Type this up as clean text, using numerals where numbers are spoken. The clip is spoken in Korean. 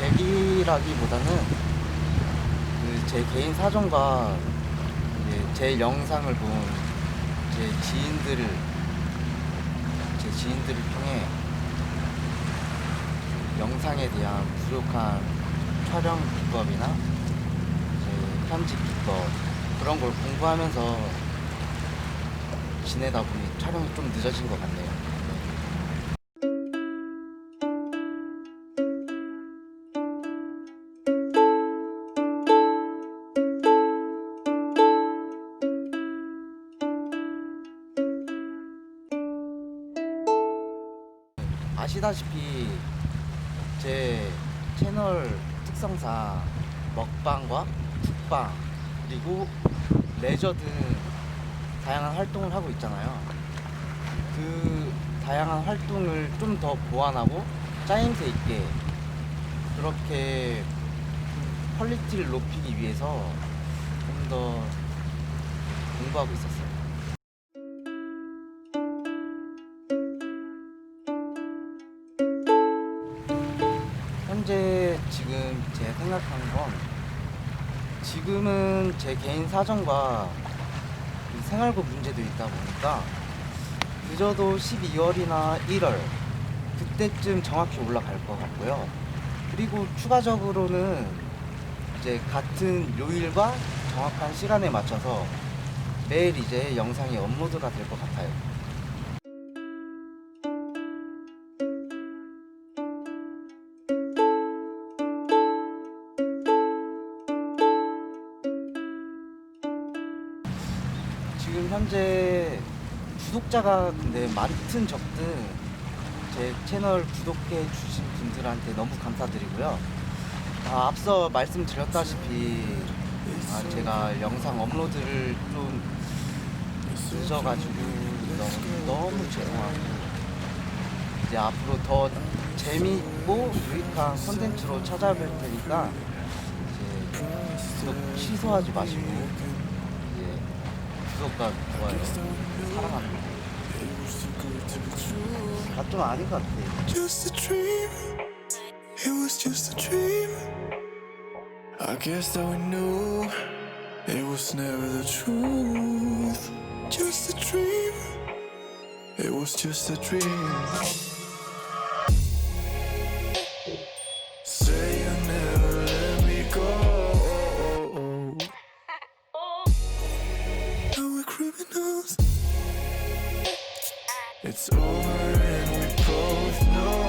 계기라기보다는 제 개인 사정과 제 영상을 본 제 지인들을 통해 영상에 대한 부족한 촬영 기법이나 편집 기법 그런 걸 공부하면서 지내다 보니 촬영이 좀 늦어진 것 같네요. 아시다시피 제 채널 특성상 먹방과 쿡방 그리고 레저 등 다양한 활동을 하고 있잖아요. 그 다양한 활동을 좀 더 보완하고 짜임새 있게 그렇게 퀄리티를 높이기 위해서 좀 더 공부하고 있었어요. 현재 지금 제가 생각하는 건 지금은 제 개인 사정과 생활고 문제도 있다 보니까 늦어도 12월이나 1월 그때쯤 정확히 올라갈 것 같고요. 그리고 추가적으로는 이제 같은 요일과 정확한 시간에 맞춰서 매일 이제 영상이 업로드가 될 것 같아요. 지금 현재 구독자가 근데 많든 적든 제 채널 구독해 주신 분들한테 너무 감사드리고요. 앞서 말씀드렸다시피 제가 영상 업로드를 좀 늦어가지고 너무 죄송하고 이제 앞으로 더 재미있고 유익한 콘텐츠로 찾아뵐 테니까 이제 구독 취소하지 마시고 이제 구독과 좋아요 사랑합니다. 좀 아닌 것 같아. Just a dream. It was just a dream. I guess that we knew it was never the truth. Just a dream. It was just a dream. Say you'll never let me go. Now we're criminals. It's over and we both know.